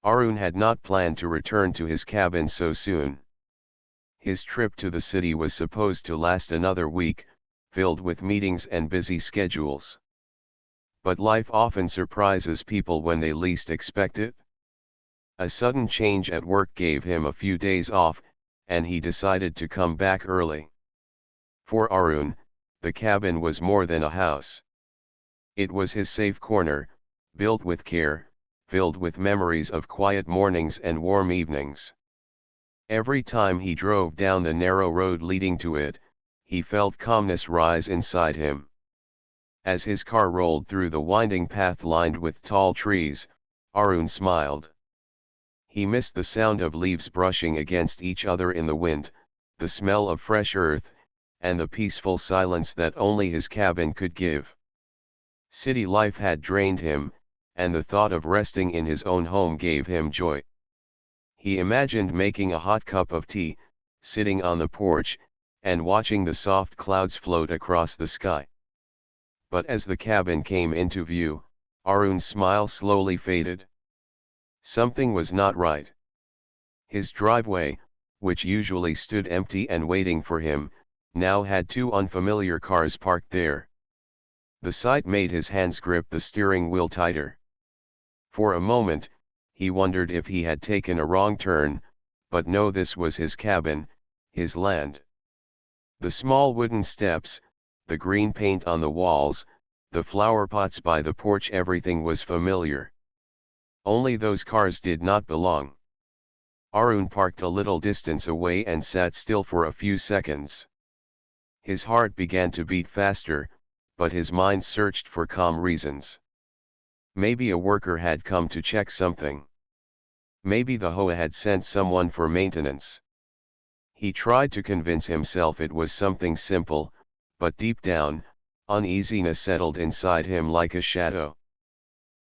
Arun had not planned to return to his cabin so soon. His trip to the city was supposed to last another week, filled with meetings and busy schedules. But life often surprises people when they least expect it. A sudden change at work gave him a few days off, and he decided to come back early. For Arun, the cabin was more than a house. It was his safe corner, built with care, filled with memories of quiet mornings and warm evenings. Every time he drove down the narrow road leading to it, he felt calmness rise inside him. As his car rolled through the winding path lined with tall trees, Arun smiled. He missed the sound of leaves brushing against each other in the wind, the smell of fresh earth, and the peaceful silence that only his cabin could give. City life had drained him, and the thought of resting in his own home gave him joy. He imagined making a hot cup of tea, sitting on the porch, and watching the soft clouds float across the sky. But as the cabin came into view, Arun's smile slowly faded. Something was not right. His driveway, which usually stood empty and waiting for him, now had two unfamiliar cars parked there. The sight made his hands grip the steering wheel tighter. For a moment, he wondered if he had taken a wrong turn, but no, this was his cabin, his land. The small wooden steps, the green paint on the walls, the flower pots by the porch, everything was familiar. Only those cars did not belong. Arun parked a little distance away and sat still for a few seconds. His heart began to beat faster, but his mind searched for calm reasons. Maybe a worker had come to check something. Maybe the HOA had sent someone for maintenance. He tried to convince himself it was something simple, but deep down, uneasiness settled inside him like a shadow.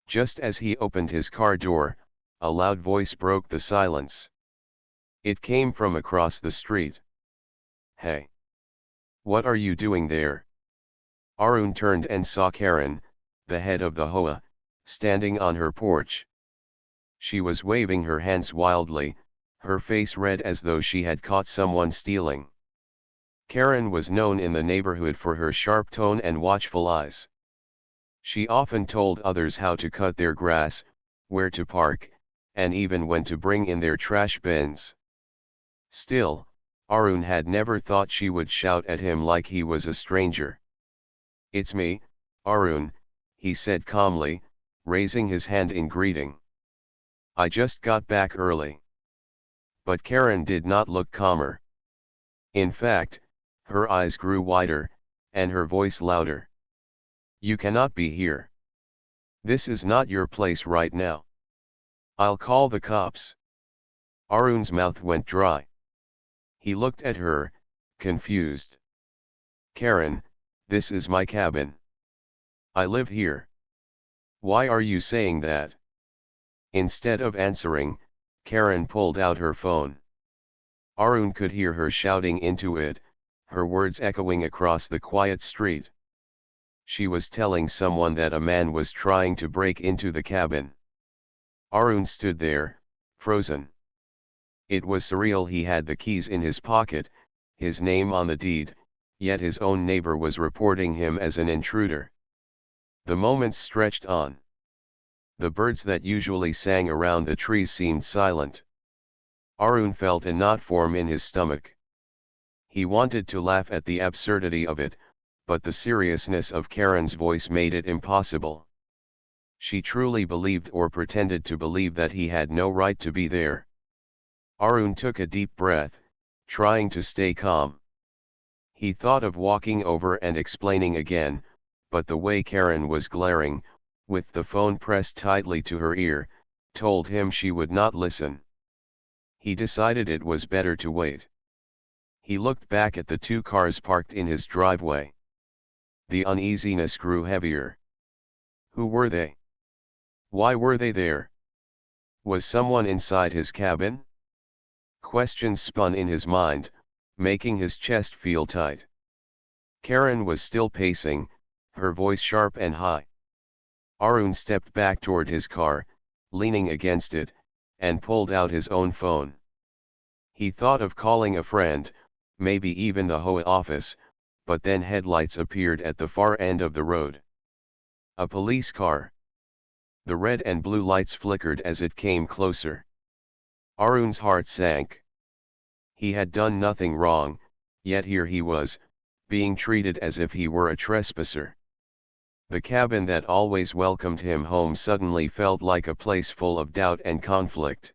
Just as he opened his car door, a loud voice broke the silence. It came from across the street. "Hey! What are you doing there?" Arun turned and saw Karen, the head of the HOA, standing on her porch. She was waving her hands wildly, her face red as though she had caught someone stealing. Karen was known in the neighborhood for her sharp tone and watchful eyes. She often told others how to cut their grass, where to park, and even when to bring in their trash bins. Still, Arun had never thought she would shout at him like he was a stranger. "It's me, Arun," he said calmly, raising his hand in greeting. "I just got back early." But Karen did not look calmer. In fact, her eyes grew wider, and her voice louder. "You cannot be here. This is not your place right now. I'll call the cops." Arun's mouth went dry. He looked at her, confused. "Karen, this is my cabin. I live here. Why are you saying that?" Instead of answering, Karen pulled out her phone. Arun could hear her shouting into it, her words echoing across the quiet street. She was telling someone that a man was trying to break into the cabin. Arun stood there, frozen. It was surreal. He had the keys in his pocket, his name on the deed, yet his own neighbor was reporting him as an intruder. The moments stretched on. The birds that usually sang around the trees seemed silent. Arun felt a knot form in his stomach. He wanted to laugh at the absurdity of it, but the seriousness of Karen's voice made it impossible. She truly believed or pretended to believe that he had no right to be there. Arun took a deep breath, trying to stay calm. He thought of walking over and explaining again, but the way Karen was glaring, with the phone pressed tightly to her ear, told him she would not listen. He decided it was better to wait. He looked back at the two cars parked in his driveway. The uneasiness grew heavier. Who were they? Why were they there? Was someone inside his cabin? Questions spun in his mind, making his chest feel tight. Karen was still pacing, her voice sharp and high. Arun stepped back toward his car, leaning against it, and pulled out his own phone. He thought of calling a friend, maybe even the Hoa office, but then headlights appeared at the far end of the road. A police car. The red and blue lights flickered as it came closer. Arun's heart sank. He had done nothing wrong, yet here he was, being treated as if he were a trespasser. The cabin that always welcomed him home suddenly felt like a place full of doubt and conflict.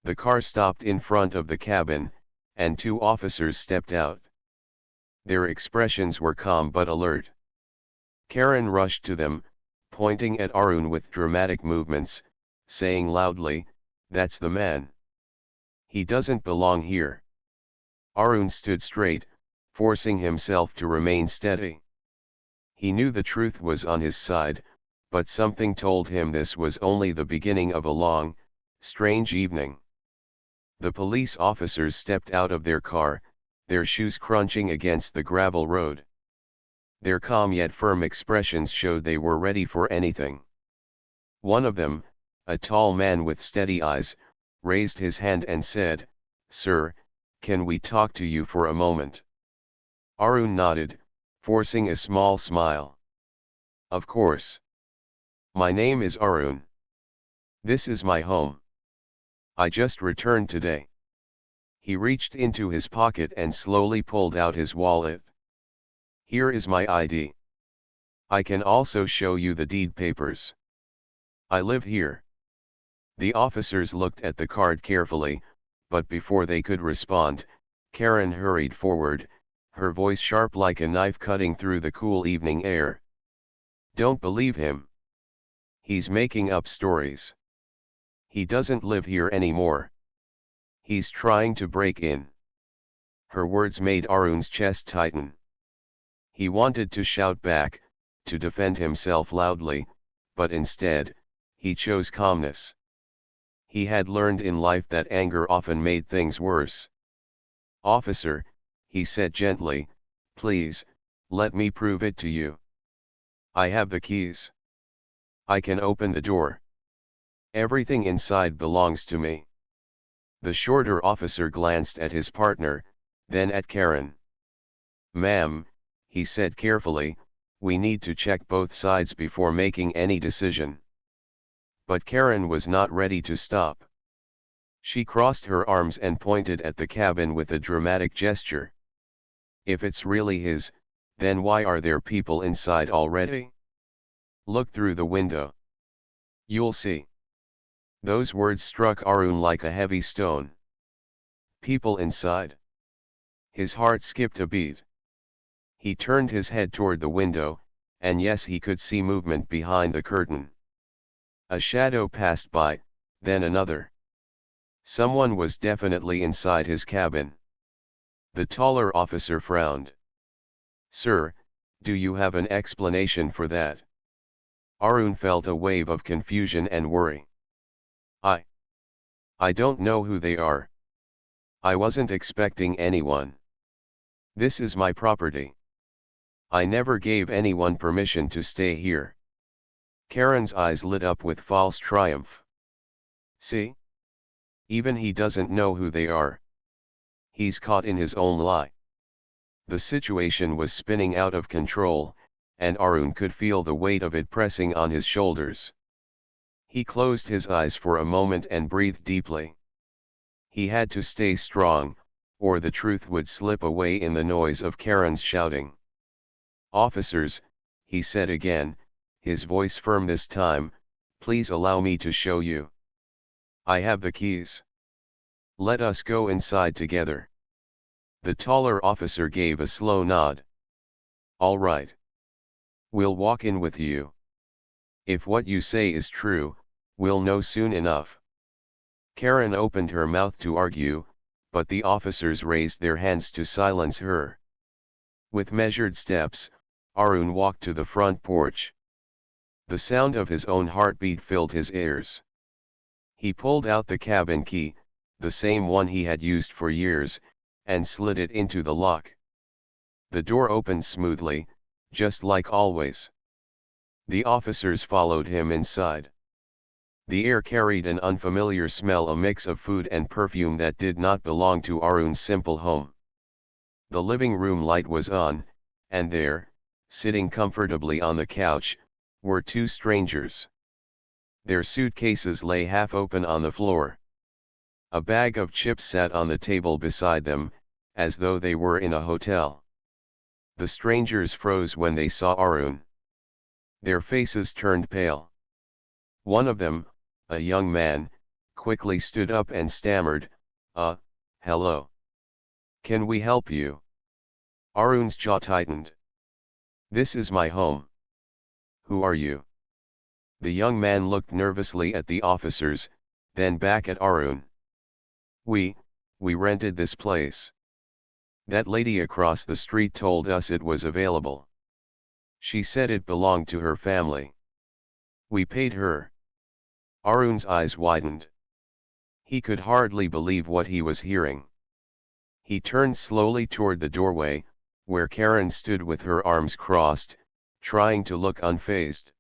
The car stopped in front of the cabin, and two officers stepped out. Their expressions were calm but alert. Karen rushed to them, pointing at Arun with dramatic movements, saying loudly, "That's the man. He doesn't belong here." Arun stood straight, forcing himself to remain steady. He knew the truth was on his side, but something told him this was only the beginning of a long, strange evening. The police officers stepped out of their car, their shoes crunching against the gravel road. Their calm yet firm expressions showed they were ready for anything. One of them, a tall man with steady eyes, raised his hand and said, "Sir, can we talk to you for a moment?" Arun nodded, forcing a small smile. "Of course. My name is Arun. This is my home. I just returned today." He reached into his pocket and slowly pulled out his wallet. "Here is my ID. I can also show you the deed papers. I live here." The officers looked at the card carefully, but before they could respond, Karen hurried forward, her voice sharp like a knife cutting through the cool evening air. "Don't believe him. He's making up stories. He doesn't live here anymore. He's trying to break in." Her words made Arun's chest tighten. He wanted to shout back, to defend himself loudly, but instead, he chose calmness. He had learned in life that anger often made things worse. "Officer," he said gently, "please, let me prove it to you. I have the keys. I can open the door. Everything inside belongs to me." The shorter officer glanced at his partner, then at Karen. "Ma'am," he said carefully, "we need to check both sides before making any decision." But Karen was not ready to stop. She crossed her arms and pointed at the cabin with a dramatic gesture. "If it's really his, then why are there people inside already? Look through the window. You'll see." Those words struck Arun like a heavy stone. People inside. His heart skipped a beat. He turned his head toward the window, and yes, he could see movement behind the curtain. A shadow passed by, then another. Someone was definitely inside his cabin. The taller officer frowned. "Sir, do you have an explanation for that?" Arun felt a wave of confusion and worry. I don't know who they are. I wasn't expecting anyone. This is my property. I never gave anyone permission to stay here." Karen's eyes lit up with false triumph. "See? Even he doesn't know who they are. He's caught in his own lie." The situation was spinning out of control, and Arun could feel the weight of it pressing on his shoulders. He closed his eyes for a moment and breathed deeply. He had to stay strong, or the truth would slip away in the noise of Karen's shouting. "Officers," he said again, his voice firm this time, "please allow me to show you. I have the keys. Let us go inside together." The taller officer gave a slow nod. "All right. We'll walk in with you. If what you say is true, we'll know soon enough." Karen opened her mouth to argue, but the officers raised their hands to silence her. With measured steps, Arun walked to the front porch. The sound of his own heartbeat filled his ears. He pulled out the cabin key, the same one he had used for years, and slid it into the lock. The door opened smoothly, just like always. The officers followed him inside. The air carried an unfamiliar smell, a mix of food and perfume that did not belong to Arun's simple home. The living room light was on, and there, sitting comfortably on the couch, were two strangers. Their suitcases lay half open on the floor. A bag of chips sat on the table beside them, as though they were in a hotel. The strangers froze when they saw Arun. Their faces turned pale. One of them, a young man, quickly stood up and stammered, hello. Can we help you? Arun's jaw tightened. This is my home. Who are you? The young man looked nervously at the officers, then back at Arun. We rented this place. That lady across the street told us it was available. She said it belonged to her family. We paid her. Arun's eyes widened. He could hardly believe what he was hearing. He turned slowly toward the doorway, where Karen stood with her arms crossed, trying to look unfazed.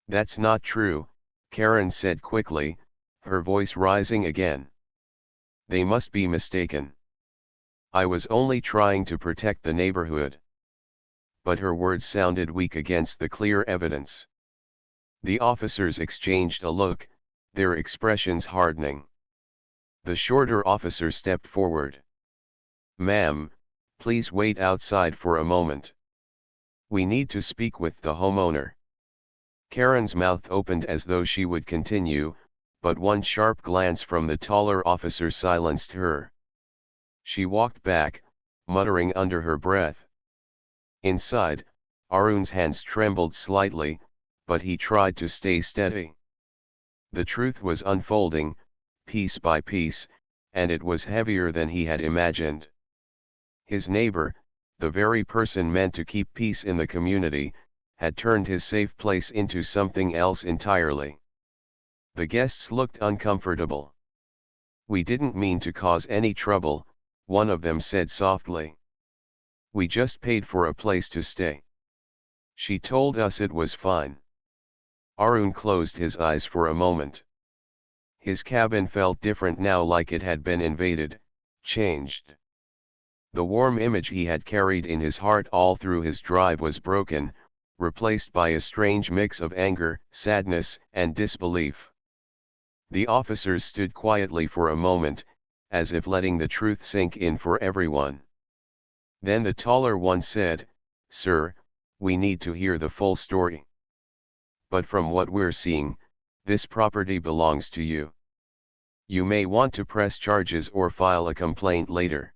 That's not true, Karen said quickly, her voice rising again. They must be mistaken. I was only trying to protect the neighborhood. But her words sounded weak against the clear evidence. The officers exchanged a look, their expressions hardening. The shorter officer stepped forward. Ma'am, please wait outside for a moment. We need to speak with the homeowner. Karen's mouth opened as though she would continue, but one sharp glance from the taller officer silenced her. She walked back, muttering under her breath. Inside, Arun's hands trembled slightly, but he tried to stay steady. The truth was unfolding, piece by piece, and it was heavier than he had imagined. His neighbor, the very person meant to keep peace in the community, had turned his safe place into something else entirely. The guests looked uncomfortable. We didn't mean to cause any trouble, one of them said softly. We just paid for a place to stay. She told us it was fine. Arun closed his eyes for a moment. His cabin felt different now, like it had been invaded, changed. The warm image he had carried in his heart all through his drive was broken, replaced by a strange mix of anger, sadness, and disbelief. The officers stood quietly for a moment, as if letting the truth sink in for everyone. Then the taller one said, "Sir, we need to hear the full story. But from what we're seeing, this property belongs to you. You may want to press charges or file a complaint later.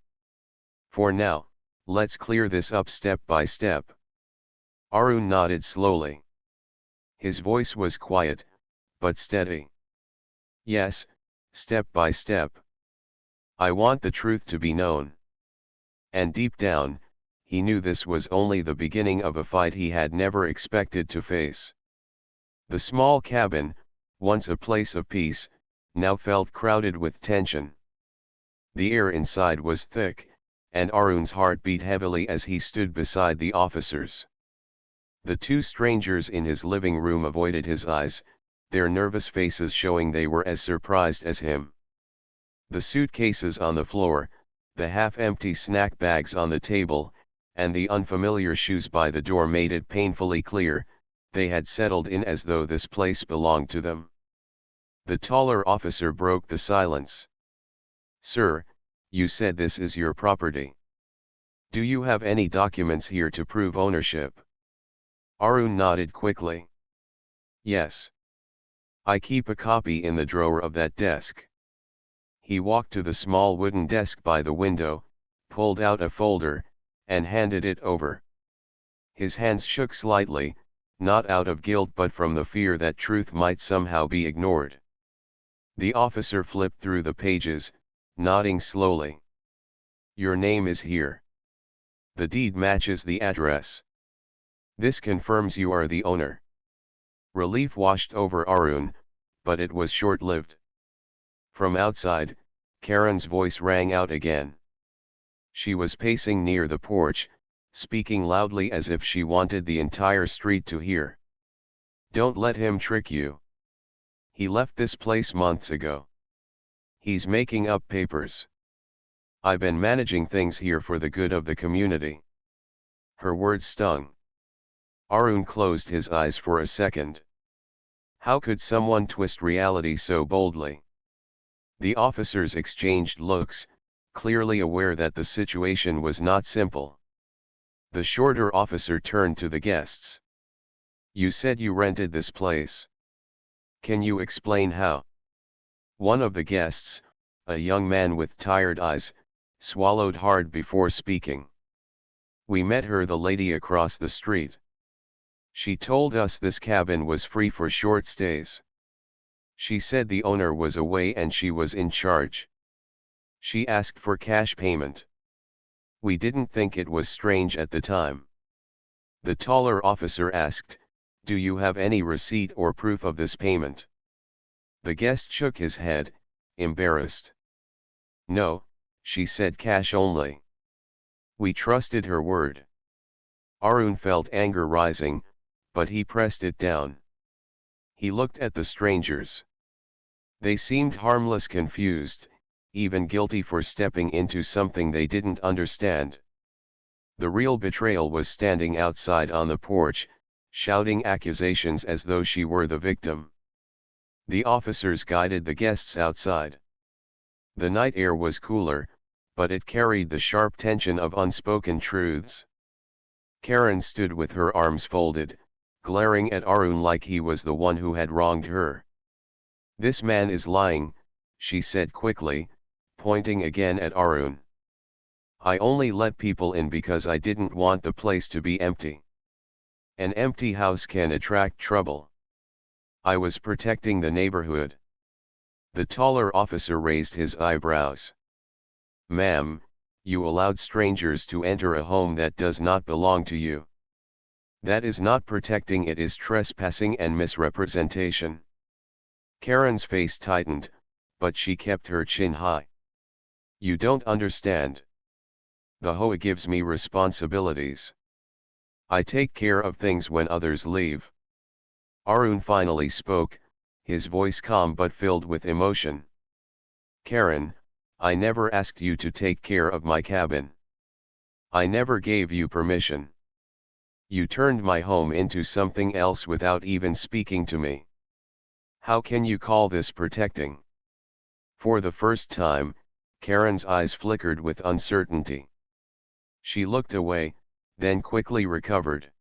For now, let's clear this up step by step." Arun nodded slowly. His voice was quiet, but steady. Yes, step by step. I want the truth to be known. And deep down, he knew this was only the beginning of a fight he had never expected to face. The small cabin, once a place of peace, now felt crowded with tension. The air inside was thick, and Arun's heart beat heavily as he stood beside the officers. The two strangers in his living room avoided his eyes, their nervous faces showing they were as surprised as him. The suitcases on the floor, the half-empty snack bags on the table, and the unfamiliar shoes by the door made it painfully clear, they had settled in as though this place belonged to them. The taller officer broke the silence. "Sir, you said this is your property. Do you have any documents here to prove ownership?" Arun nodded quickly. "Yes. I keep a copy in the drawer of that desk." He walked to the small wooden desk by the window, pulled out a folder, and handed it over. His hands shook slightly, not out of guilt but from the fear that truth might somehow be ignored. The officer flipped through the pages, nodding slowly. "Your name is here. The deed matches the address. This confirms you are the owner." Relief washed over Arun, but it was short-lived. From outside, Karen's voice rang out again. She was pacing near the porch, speaking loudly as if she wanted the entire street to hear. "Don't let him trick you. He left this place months ago. He's making up papers. I've been managing things here for the good of the community. Her words stung. Arun closed his eyes for a second. How could someone twist reality so boldly? The officers exchanged looks, clearly aware that the situation was not simple. The shorter officer turned to the guests. You said you rented this place. Can you explain how? One of the guests, a young man with tired eyes, swallowed hard before speaking. We met her, the lady across the street. She told us this cabin was free for short stays. She said the owner was away and she was in charge. She asked for cash payment. We didn't think it was strange at the time. The taller officer asked, "Do you have any receipt or proof of this payment?" The guest shook his head, embarrassed. No, she said, cash only. We trusted her word. Arun felt anger rising, but he pressed it down. He looked at the strangers. They seemed harmless, confused, even guilty for stepping into something they didn't understand. The real betrayal was standing outside on the porch, shouting accusations as though she were the victim. The officers guided the guests outside. The night air was cooler, but it carried the sharp tension of unspoken truths. Karen stood with her arms folded, glaring at Arun like he was the one who had wronged her. This man is lying, she said quickly, pointing again at Arun. I only let people in because I didn't want the place to be empty. An empty house can attract trouble. I was protecting the neighborhood. The taller officer raised his eyebrows. Ma'am, you allowed strangers to enter a home that does not belong to you. That is not protecting, it is trespassing and misrepresentation. Karen's face tightened, but she kept her chin high. You don't understand. The Hoa gives me responsibilities. I take care of things when others leave. Arun finally spoke, his voice calm but filled with emotion. Karen, I never asked you to take care of my cabin. I never gave you permission. You turned my home into something else without even speaking to me. How can you call this protecting? For the first time, Karen's eyes flickered with uncertainty. She looked away, then quickly recovered.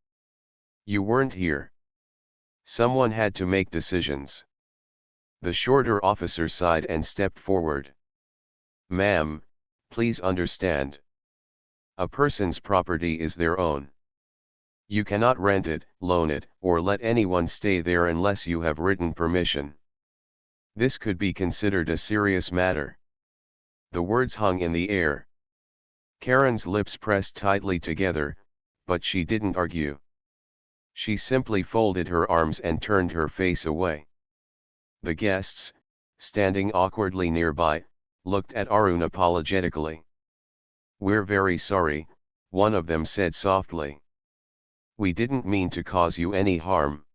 You weren't here. Someone had to make decisions. The shorter officer sighed and stepped forward. Ma'am, please understand. A person's property is their own. You cannot rent it, loan it, or let anyone stay there unless you have written permission. This could be considered a serious matter. The words hung in the air. Karen's lips pressed tightly together, but she didn't argue. She simply folded her arms and turned her face away. The guests, standing awkwardly nearby, looked at Arun apologetically. We're very sorry, one of them said softly. We didn't mean to cause you any harm.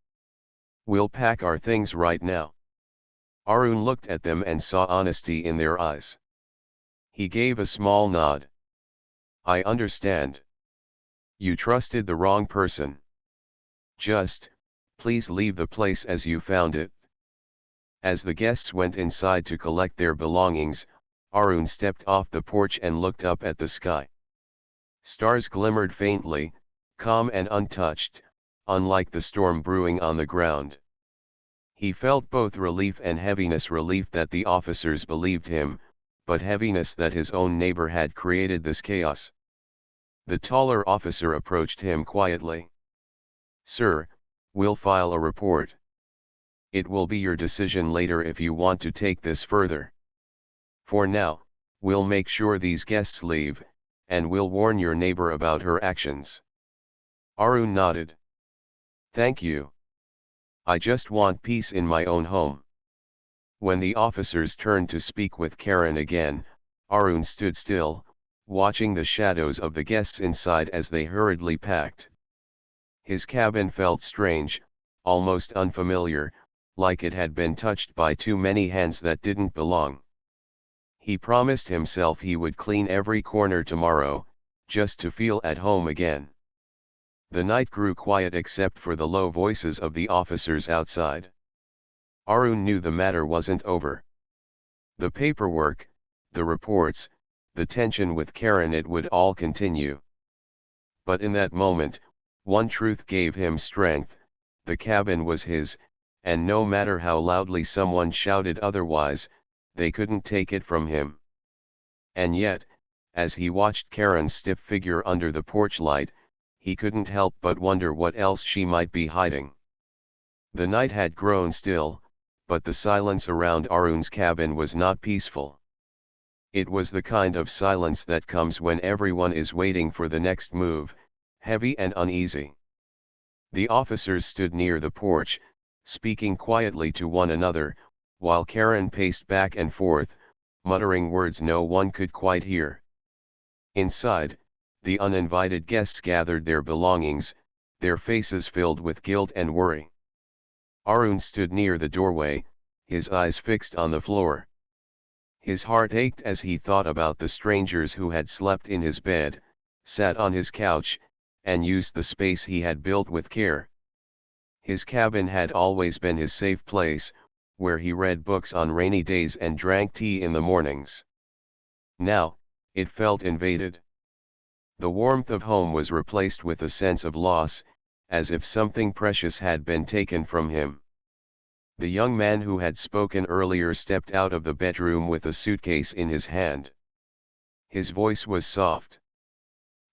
We'll pack our things right now. Arun looked at them and saw honesty in their eyes. He gave a small nod. I understand. You trusted the wrong person. Just, please leave the place as you found it. As the guests went inside to collect their belongings, Arun stepped off the porch and looked up at the sky. Stars glimmered faintly, calm and untouched, unlike the storm brewing on the ground. He felt both relief and heaviness, relief that the officers believed him, but heaviness that his own neighbor had created this chaos. The taller officer approached him quietly. Sir, we'll file a report. It will be your decision later if you want to take this further. For now, we'll make sure these guests leave, and we'll warn your neighbor about her actions. Arun nodded. Thank you. I just want peace in my own home. When the officers turned to speak with Karen again, Arun stood still, watching the shadows of the guests inside as they hurriedly packed. His cabin felt strange, almost unfamiliar, like it had been touched by too many hands that didn't belong. He promised himself he would clean every corner tomorrow, just to feel at home again. The night grew quiet except for the low voices of the officers outside. Arun knew the matter wasn't over. The paperwork, the reports, the tension with Karen, it would all continue. But in that moment, one truth gave him strength: the cabin was his, and no matter how loudly someone shouted otherwise, they couldn't take it from him. And yet, as he watched Karen's stiff figure under the porch light, he couldn't help but wonder what else she might be hiding. The night had grown still, but the silence around Arun's cabin was not peaceful. It was the kind of silence that comes when everyone is waiting for the next move, heavy and uneasy. The officers stood near the porch, speaking quietly to one another, while Karen paced back and forth, muttering words no one could quite hear. Inside, the uninvited guests gathered their belongings, their faces filled with guilt and worry. Arun stood near the doorway, his eyes fixed on the floor. His heart ached as he thought about the strangers who had slept in his bed, sat on his couch, and used the space he had built with care. His cabin had always been his safe place, where he read books on rainy days and drank tea in the mornings. Now, it felt invaded. The warmth of home was replaced with a sense of loss, as if something precious had been taken from him. The young man who had spoken earlier stepped out of the bedroom with a suitcase in his hand. His voice was soft.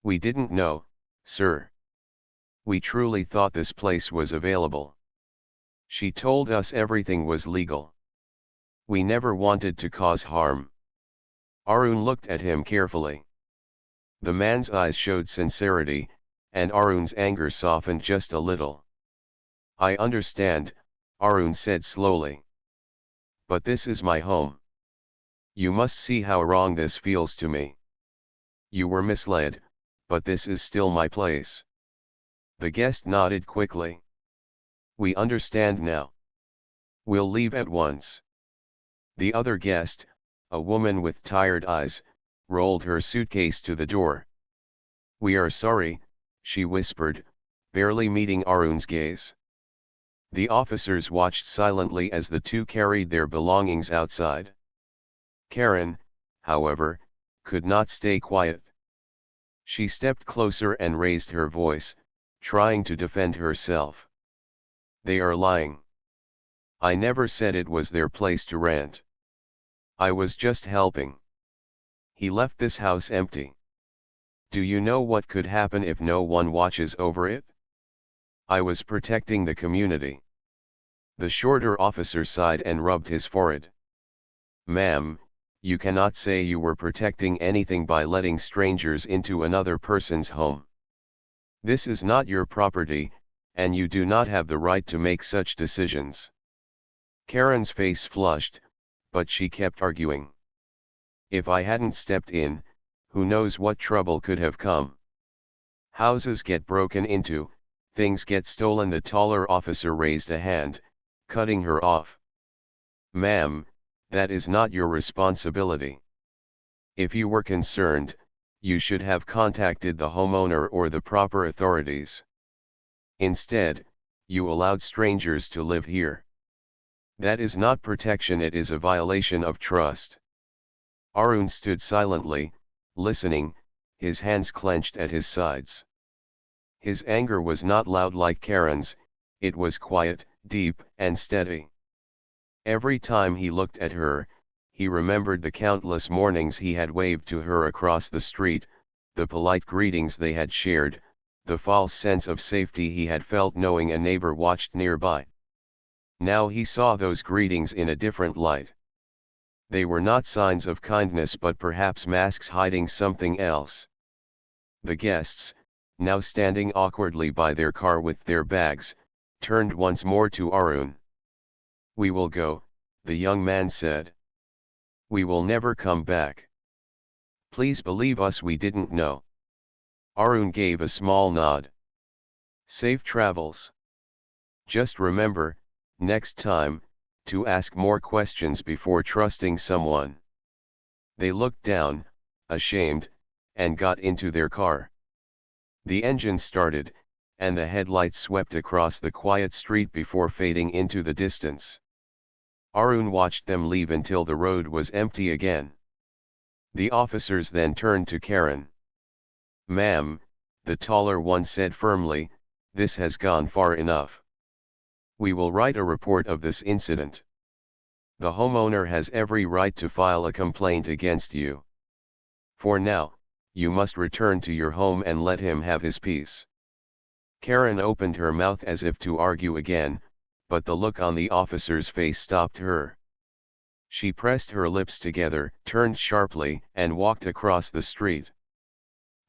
"We didn't know, sir. We truly thought this place was available. She told us everything was legal. We never wanted to cause harm." Arun looked at him carefully. The man's eyes showed sincerity, and Arun's anger softened just a little. "I understand," Arun said slowly. "But this is my home. You must see how wrong this feels to me. You were misled, but this is still my place." The guest nodded quickly. "We understand now. We'll leave at once." The other guest, a woman with tired eyes, rolled her suitcase to the door. "We are sorry," she whispered, barely meeting Arun's gaze. The officers watched silently as the two carried their belongings outside. Karen, however, could not stay quiet. She stepped closer and raised her voice, trying to defend herself. "They are lying. I never said it was their place to rent. I was just helping. He left this house empty. Do you know what could happen if no one watches over it? I was protecting the community." The shorter officer sighed and rubbed his forehead. "Ma'am, you cannot say you were protecting anything by letting strangers into another person's home. This is not your property, and you do not have the right to make such decisions." Karen's face flushed, but she kept arguing. "If I hadn't stepped in, who knows what trouble could have come. Houses get broken into, things get stolen." The taller officer raised a hand, cutting her off. "Ma'am, that is not your responsibility. If you were concerned, you should have contacted the homeowner or the proper authorities. Instead, you allowed strangers to live here. That is not protection, it is a violation of trust." Arun stood silently, listening, his hands clenched at his sides. His anger was not loud like Karen's, it was quiet, deep, and steady. Every time he looked at her, he remembered the countless mornings he had waved to her across the street, the polite greetings they had shared, the false sense of safety he had felt knowing a neighbor watched nearby. Now he saw those greetings in a different light. They were not signs of kindness but perhaps masks hiding something else. The guests, now standing awkwardly by their car with their bags, turned once more to Arun. "We will go," the young man said. "We will never come back. Please believe us, we didn't know." Arun gave a small nod. "Safe travels. Just remember, Next time, to ask more questions before trusting someone. They looked down, ashamed, and got into their car. The engine started, and the headlights swept across the quiet street before fading into the distance. Arun watched them leave until the road was empty again. The officers then turned to Karen. "Ma'am," the taller one said firmly, "this has gone far enough. We will write a report of this incident. The homeowner has every right to file a complaint against you. For now, you must return to your home and let him have his peace." Karen opened her mouth as if to argue again, but the look on the officer's face stopped her. She pressed her lips together, turned sharply, and walked across the street.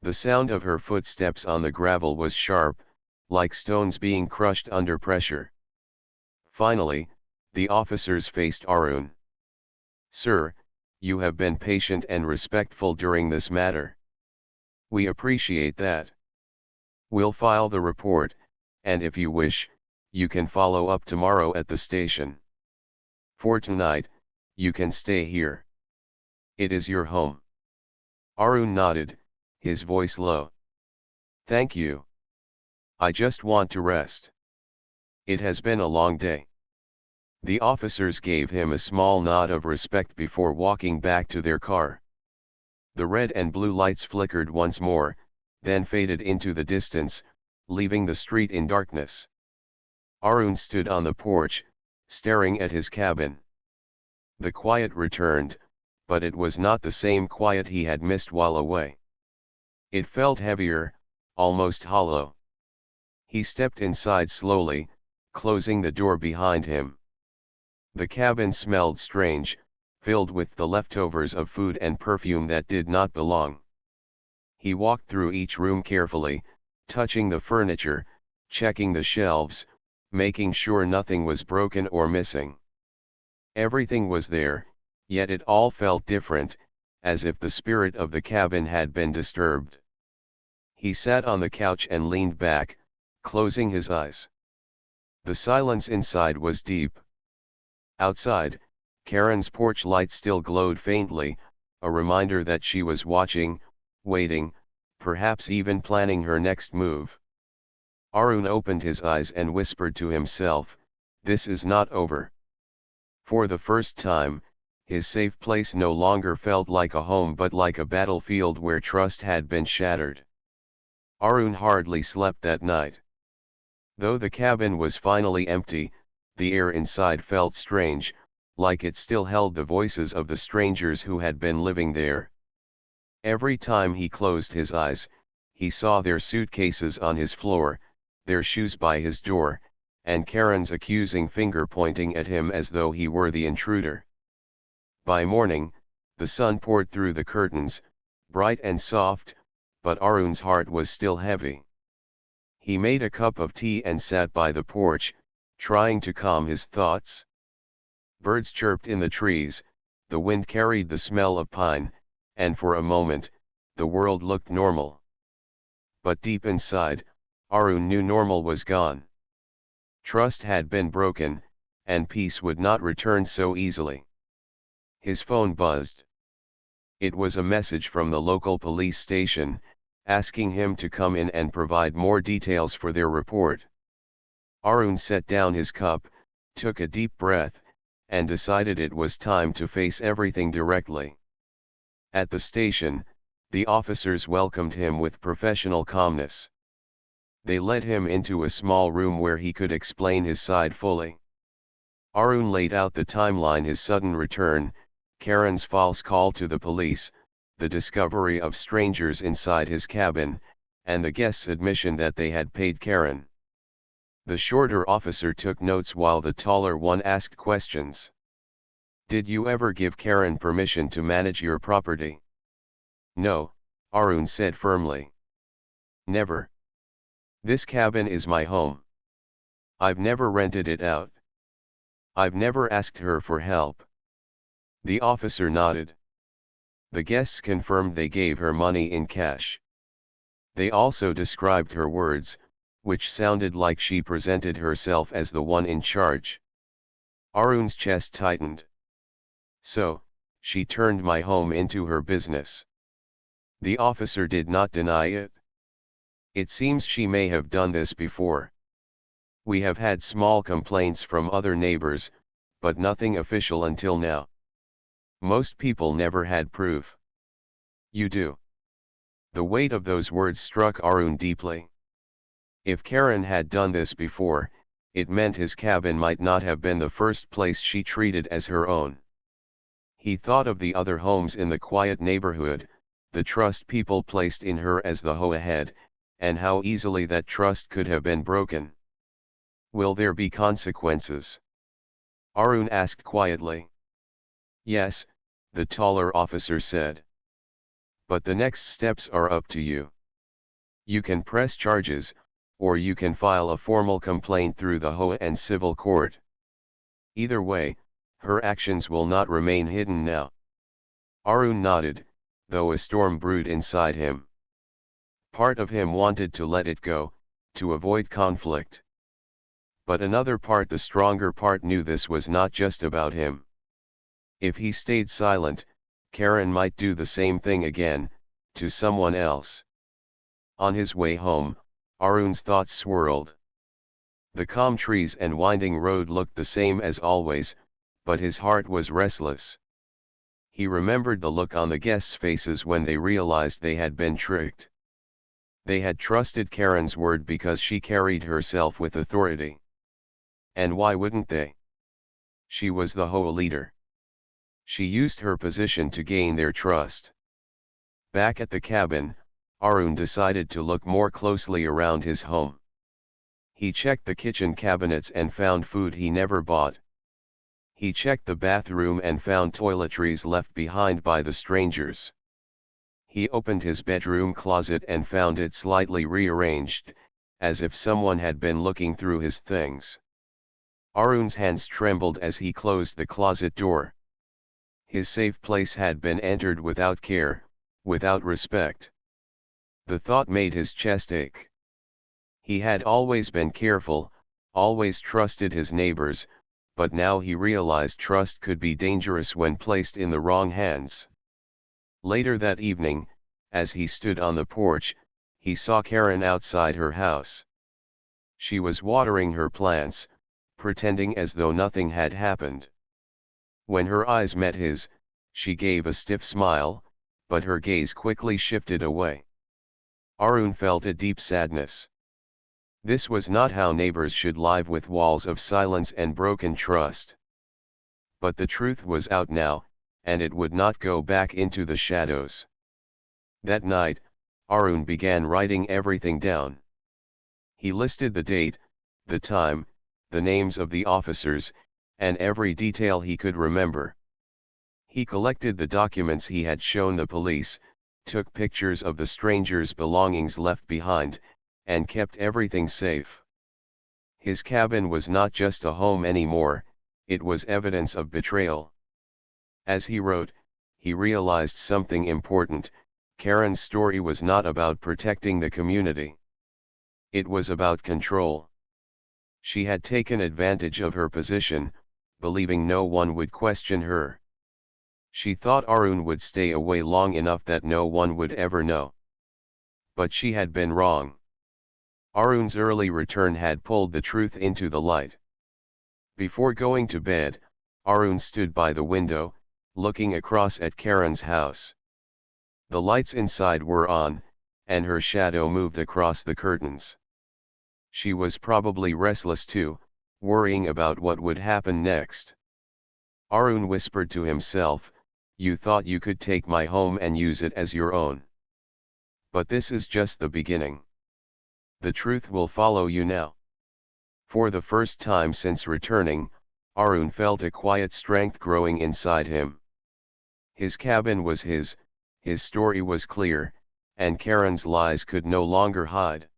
The sound of her footsteps on the gravel was sharp, like stones being crushed under pressure. Finally, the officers faced Arun. "Sir, you have been patient and respectful during this matter. We appreciate that. We'll file the report, and if you wish, you can follow up tomorrow at the station. For tonight, you can stay here. It is your home." Arun nodded, his voice low. "Thank you. I just want to rest. It has been a long day." The officers gave him a small nod of respect before walking back to their car. The red and blue lights flickered once more, then faded into the distance, leaving the street in darkness. Arun stood on the porch, staring at his cabin. The quiet returned, but it was not the same quiet he had missed while away. It felt heavier, almost hollow. He stepped inside slowly, closing the door behind him. The cabin smelled strange, filled with the leftovers of food and perfume that did not belong. He walked through each room carefully, touching the furniture, checking the shelves, making sure nothing was broken or missing. Everything was there, yet it all felt different, as if the spirit of the cabin had been disturbed. He sat on the couch and leaned back, closing his eyes. The silence inside was deep. Outside, Karen's porch light still glowed faintly, a reminder that she was watching, waiting, perhaps even planning her next move. Arun opened his eyes and whispered to himself, "This is not over." For the first time, his safe place no longer felt like a home but like a battlefield where trust had been shattered. Arun hardly slept that night. Though the cabin was finally empty, the air inside felt strange, like it still held the voices of the strangers who had been living there. Every time he closed his eyes, he saw their suitcases on his floor, their shoes by his door, and Karen's accusing finger pointing at him as though he were the intruder. By morning, the sun poured through the curtains, bright and soft, but Arun's heart was still heavy. He made a cup of tea and sat by the porch, trying to calm his thoughts. Birds chirped in the trees, the wind carried the smell of pine, and for a moment, the world looked normal. But deep inside, Arun knew normal was gone. Trust had been broken, and peace would not return so easily. His phone buzzed. It was a message from the local police station, asking him to come in and provide more details for their report. Arun set down his cup, took a deep breath, and decided it was time to face everything directly. At the station, the officers welcomed him with professional calmness. They led him into a small room where he could explain his side fully. Arun laid out the timeline: his sudden return, Karen's false call to the police, the discovery of strangers inside his cabin, and the guest's admission that they had paid Karen. The shorter officer took notes while the taller one asked questions. "Did you ever give Karen permission to manage your property?" "No," Arun said firmly. "Never. This cabin is my home. I've never rented it out. I've never asked her for help." The officer nodded. The guests confirmed they gave her money in cash. They also described her words, which sounded like she presented herself as the one in charge. Arun's chest tightened. So, she turned my home into her business. The officer did not deny it. It seems she may have done this before. We have had small complaints from other neighbors, but nothing official until now. Most people never had proof. You do. The weight of those words struck Arun deeply. If Karen had done this before, it meant his cabin might not have been the first place she treated as her own. He thought of the other homes in the quiet neighborhood, the trust people placed in her as the hoe ahead, and how easily that trust could have been broken. Will there be consequences? Arun asked quietly. Yes, the taller officer said. But the next steps are up to you. You can press charges, or you can file a formal complaint through the HOA and civil court. Either way, her actions will not remain hidden now. Arun nodded, though a storm brewed inside him. Part of him wanted to let it go, to avoid conflict. But another part, the stronger part, knew this was not just about him. If he stayed silent, Karen might do the same thing again, to someone else. On his way home, Arun's thoughts swirled. The calm trees and winding road looked the same as always, but his heart was restless. He remembered the look on the guests' faces when they realized they had been tricked. They had trusted Karen's word because she carried herself with authority. And why wouldn't they? She was the HOA leader. She used her position to gain their trust. Back at the cabin, Arun decided to look more closely around his home. He checked the kitchen cabinets and found food he never bought. He checked the bathroom and found toiletries left behind by the strangers. He opened his bedroom closet and found it slightly rearranged, as if someone had been looking through his things. Arun's hands trembled as he closed the closet door. His safe place had been entered without care, without respect. The thought made his chest ache. He had always been careful, always trusted his neighbors, but now he realized trust could be dangerous when placed in the wrong hands. Later that evening, as he stood on the porch, he saw Karen outside her house. She was watering her plants, pretending as though nothing had happened. When her eyes met his, she gave a stiff smile, but her gaze quickly shifted away. Arun felt a deep sadness. This was not how neighbors should live, with walls of silence and broken trust. But the truth was out now, and it would not go back into the shadows. That night, Arun began writing everything down. He listed the date, the time, the names of the officers, and every detail he could remember. He collected the documents he had shown the police, took pictures of the strangers' belongings left behind, and kept everything safe. His cabin was not just a home anymore, it was evidence of betrayal. As he wrote, he realized something important: Karen's story was not about protecting the community. It was about control. She had taken advantage of her position, believing no one would question her. She thought Arun would stay away long enough that no one would ever know. But she had been wrong. Arun's early return had pulled the truth into the light. Before going to bed, Arun stood by the window, looking across at Karen's house. The lights inside were on, and her shadow moved across the curtains. She was probably restless too, worrying about what would happen next. Arun whispered to himself, "You thought you could take my home and use it as your own. But this is just the beginning. The truth will follow you now." For the first time since returning, Arun felt a quiet strength growing inside him. His cabin was his story was clear, and Karen's lies could no longer hide.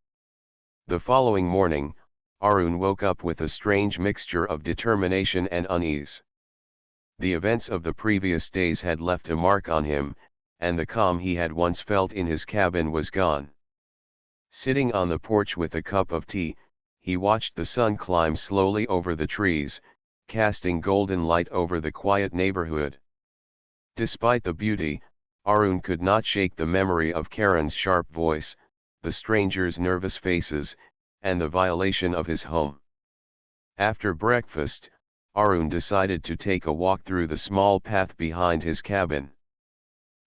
The following morning, Arun woke up with a strange mixture of determination and unease. The events of the previous days had left a mark on him, and the calm he had once felt in his cabin was gone. Sitting on the porch with a cup of tea, he watched the sun climb slowly over the trees, casting golden light over the quiet neighborhood. Despite the beauty, Arun could not shake the memory of Karen's sharp voice, the strangers' nervous faces, and the violation of his home. After breakfast, Arun decided to take a walk through the small path behind his cabin.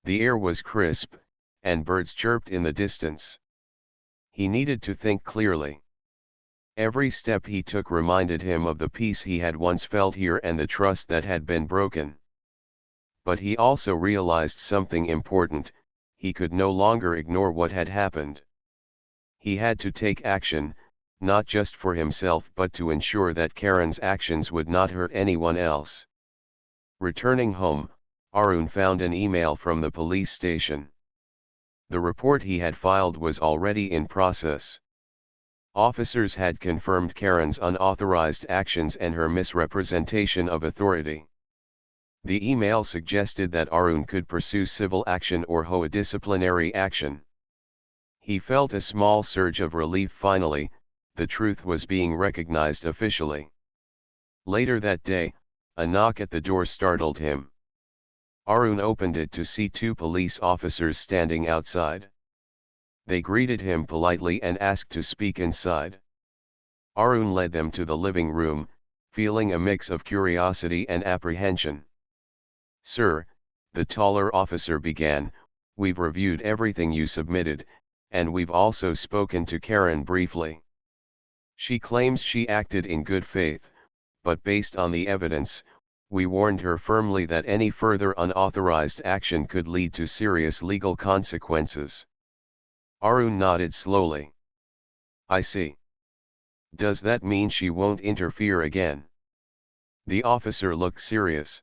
The air was crisp, and birds chirped in the distance. He needed to think clearly. Every step he took reminded him of the peace he had once felt here and the trust that had been broken. But he also realized something important: he could no longer ignore what had happened. He had to take action, not just for himself but to ensure that Karen's actions would not hurt anyone else. Returning home, Arun found an email from the police station. The report he had filed was already in process. Officers had confirmed Karen's unauthorized actions and her misrepresentation of authority. The email suggested that Arun could pursue civil action or a disciplinary action. He felt a small surge of relief. Finally, the truth was being recognized officially. Later that day, a knock at the door startled him. Arun opened it to see two police officers standing outside. They greeted him politely and asked to speak inside. Arun led them to the living room, feeling a mix of curiosity and apprehension. "Sir," the taller officer began, "we've reviewed everything you submitted, and we've also spoken to Karen briefly. She claims she acted in good faith, but based on the evidence, we warned her firmly that any further unauthorized action could lead to serious legal consequences." Arun nodded slowly. "I see. Does that mean she won't interfere again?" The officer looked serious.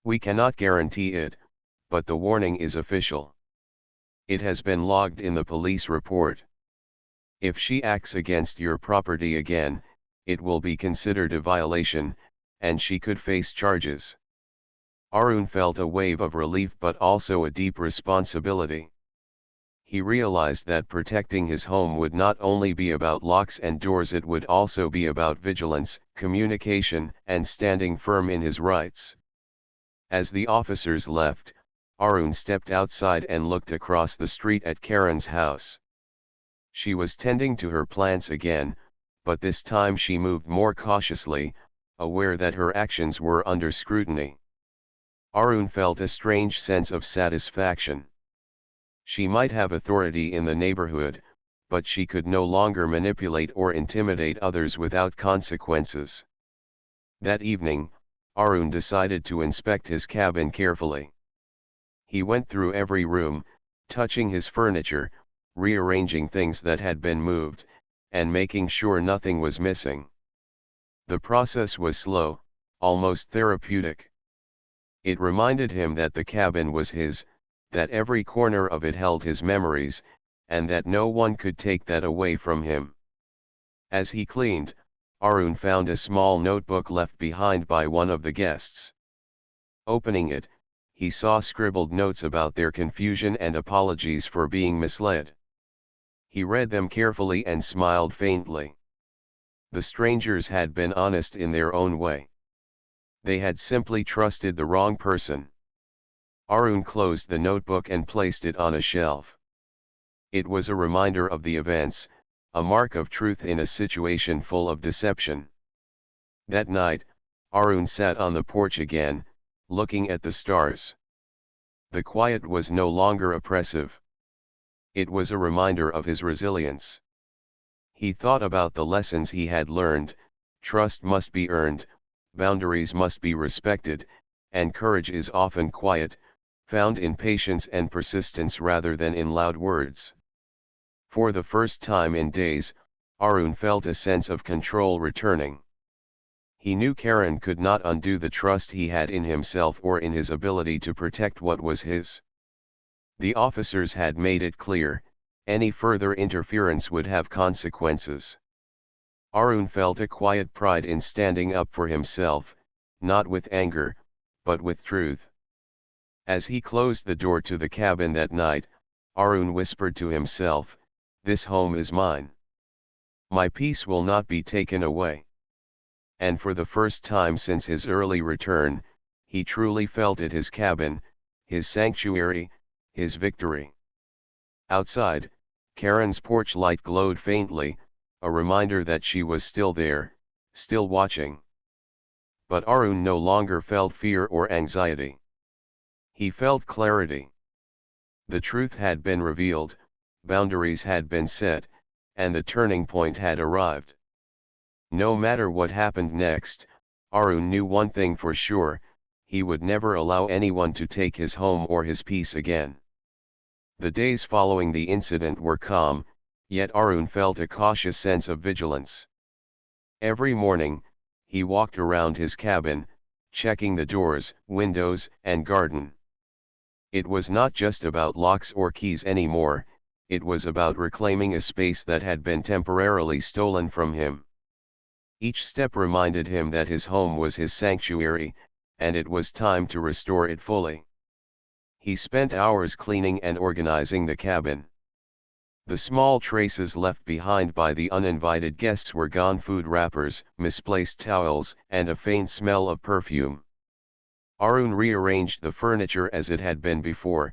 "We cannot guarantee it, but the warning is official. It has been logged in the police report. If she acts against your property again, it will be considered a violation, and she could face charges." Arun felt a wave of relief but also a deep responsibility. He realized that protecting his home would not only be about locks and doors, it would also be about vigilance, communication, and standing firm in his rights. As the officers left, Arun stepped outside and looked across the street at Karen's house. She was tending to her plants again, but this time she moved more cautiously, aware that her actions were under scrutiny. Arun felt a strange sense of satisfaction. She might have authority in the neighborhood, but she could no longer manipulate or intimidate others without consequences. That evening, Arun decided to inspect his cabin carefully. He went through every room, touching his furniture, rearranging things that had been moved, and making sure nothing was missing. The process was slow, almost therapeutic. It reminded him that the cabin was his, that every corner of it held his memories, and that no one could take that away from him. As he cleaned, Arun found a small notebook left behind by one of the guests. Opening it, he saw scribbled notes about their confusion and apologies for being misled. He read them carefully and smiled faintly. The strangers had been honest in their own way. They had simply trusted the wrong person. Arun closed the notebook and placed it on a shelf. It was a reminder of the events, a mark of truth in a situation full of deception. That night, Arun sat on the porch again, looking at the stars. The quiet was no longer oppressive. It was a reminder of his resilience. He thought about the lessons he had learned: trust must be earned, boundaries must be respected, and courage is often quiet, found in patience and persistence rather than in loud words. For the first time in days, Arun felt a sense of control returning. He knew Karen could not undo the trust he had in himself or in his ability to protect what was his. The officers had made it clear, any further interference would have consequences. Arun felt a quiet pride in standing up for himself, not with anger, but with truth. As he closed the door to the cabin that night, Arun whispered to himself, "This home is mine. My peace will not be taken away." and for the first time since his early return, he truly felt it his cabin, his sanctuary, his victory. Outside, Karen's porch light glowed faintly, a reminder that she was still there, still watching. But Arun no longer felt fear or anxiety. He felt clarity. The truth had been revealed, boundaries had been set, and the turning point had arrived. No matter what happened next, Arun knew one thing for sure: he would never allow anyone to take his home or his peace again. The days following the incident were calm, yet Arun felt a cautious sense of vigilance. Every morning, he walked around his cabin, checking the doors, windows, and garden. It was not just about locks or keys anymore, it was about reclaiming a space that had been temporarily stolen from him. Each step reminded him that his home was his sanctuary, and it was time to restore it fully. He spent hours cleaning and organizing the cabin. The small traces left behind by the uninvited guests were gone: food wrappers, misplaced towels, and a faint smell of perfume. Arun rearranged the furniture as it had been before,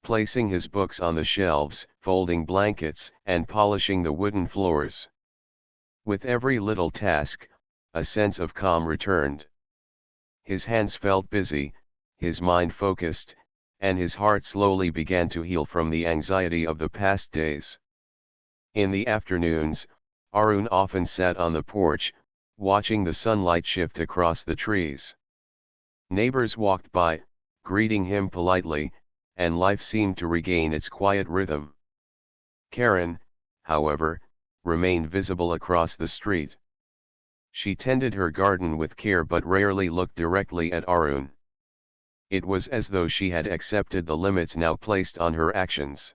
placing his books on the shelves, folding blankets, and polishing the wooden floors. With every little task, a sense of calm returned. His hands felt busy, his mind focused, and his heart slowly began to heal from the anxiety of the past days. In the afternoons, Arun often sat on the porch, watching the sunlight shift across the trees. Neighbors walked by, greeting him politely, and life seemed to regain its quiet rhythm. Karen, however, remained visible across the street. She tended her garden with care but rarely looked directly at Arun. It was as though she had accepted the limits now placed on her actions.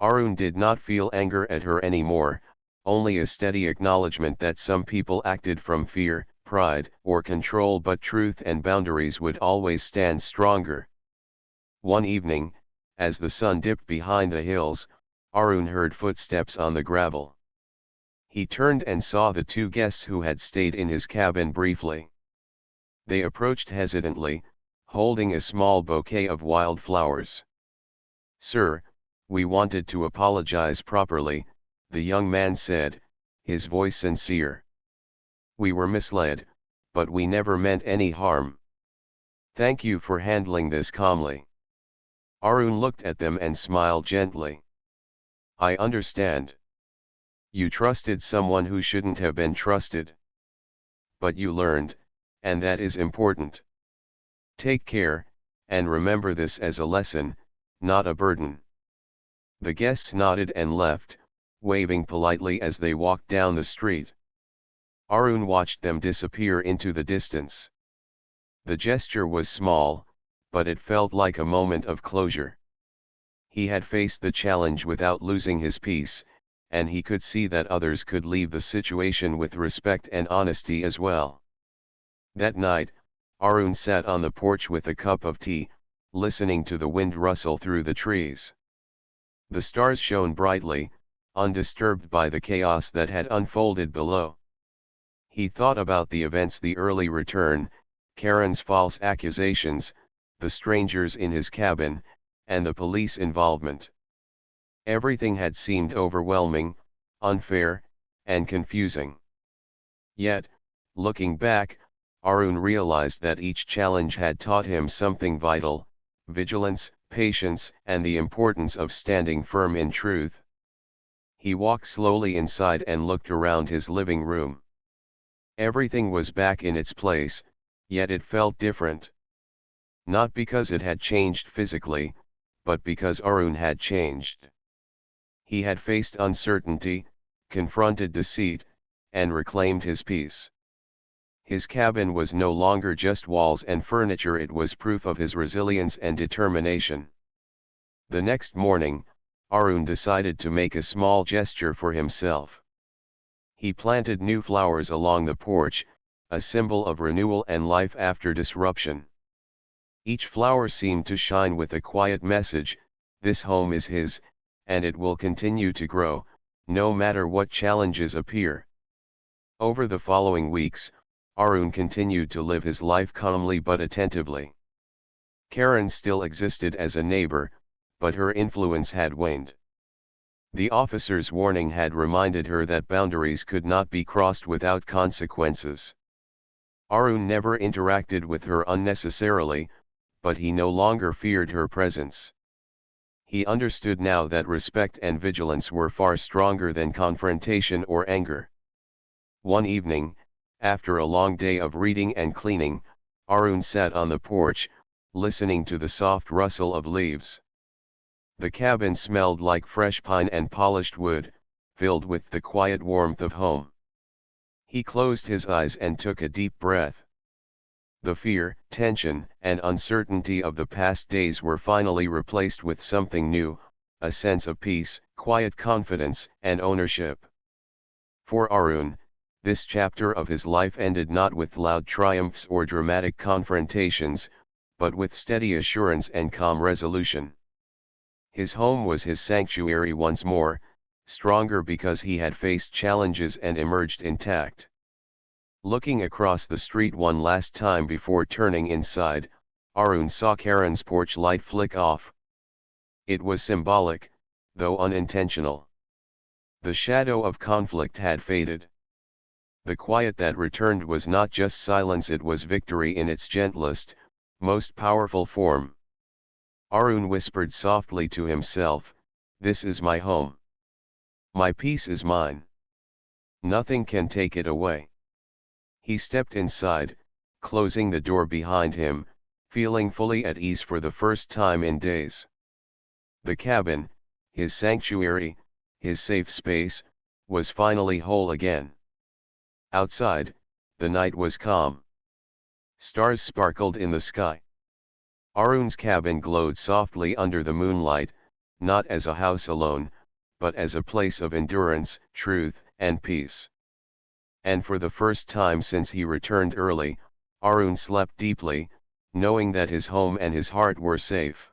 Arun did not feel anger at her anymore, only a steady acknowledgement that some people acted from fear, pride, or control, but truth and boundaries would always stand stronger. One evening, as the sun dipped behind the hills, Arun heard footsteps on the gravel. He turned and saw the two guests who had stayed in his cabin briefly. They approached hesitantly, holding a small bouquet of wildflowers. "Sir, we wanted to apologize properly," the young man said, his voice sincere. "We were misled, but we never meant any harm. Thank you for handling this calmly." Arun looked at them and smiled gently. "I understand. You trusted someone who shouldn't have been trusted. But you learned, and that is important. Take care, and remember this as a lesson, not a burden." The guests nodded and left, waving politely as they walked down the street. Arun watched them disappear into the distance. The gesture was small, but it felt like a moment of closure. He had faced the challenge without losing his peace, and he could see that others could leave the situation with respect and honesty as well. That night, Arun sat on the porch with a cup of tea, listening to the wind rustle through the trees. The stars shone brightly, undisturbed by the chaos that had unfolded below. He thought about the events: the early return, Karen's false accusations, the strangers in his cabin, and the police involvement. Everything had seemed overwhelming, unfair, and confusing. Yet, looking back, Arun realized that each challenge had taught him something vital: vigilance, patience, and the importance of standing firm in truth. He walked slowly inside and looked around his living room. Everything was back in its place, yet it felt different. Not because it had changed physically, but because Arun had changed. He had faced uncertainty, confronted deceit, and reclaimed his peace. His cabin was no longer just walls and furniture, it was proof of his resilience and determination. The next morning, Arun decided to make a small gesture for himself. He planted new flowers along the porch, a symbol of renewal and life after disruption. Each flower seemed to shine with a quiet message: this home is his, and it will continue to grow, no matter what challenges appear. Over the following weeks, Arun continued to live his life calmly but attentively. Karen still existed as a neighbor, but her influence had waned. The officer's warning had reminded her that boundaries could not be crossed without consequences. Arun never interacted with her unnecessarily, but he no longer feared her presence. He understood now that respect and vigilance were far stronger than confrontation or anger. One evening, after a long day of reading and cleaning, Arun sat on the porch, listening to the soft rustle of leaves. The cabin smelled like fresh pine and polished wood, filled with the quiet warmth of home. He closed his eyes and took a deep breath. The fear, tension, and uncertainty of the past days were finally replaced with something new, a sense of peace, quiet confidence, and ownership. For Arun, this chapter of his life ended not with loud triumphs or dramatic confrontations, but with steady assurance and calm resolution. His home was his sanctuary once more, stronger because he had faced challenges and emerged intact. Looking across the street one last time before turning inside, Arun saw Karen's porch light flick off. It was symbolic, though unintentional. The shadow of conflict had faded. The quiet that returned was not just silence, it was victory in its gentlest, most powerful form. Arun whispered softly to himself, "This is my home. My peace is mine. Nothing can take it away." He stepped inside, closing the door behind him, feeling fully at ease for the first time in days. The cabin, his sanctuary, his safe space, was finally whole again. Outside, the night was calm. Stars sparkled in the sky. Arun's cabin glowed softly under the moonlight, not as a house alone, but as a place of endurance, truth, and peace. And for the first time since he returned early, Arun slept deeply, knowing that his home and his heart were safe.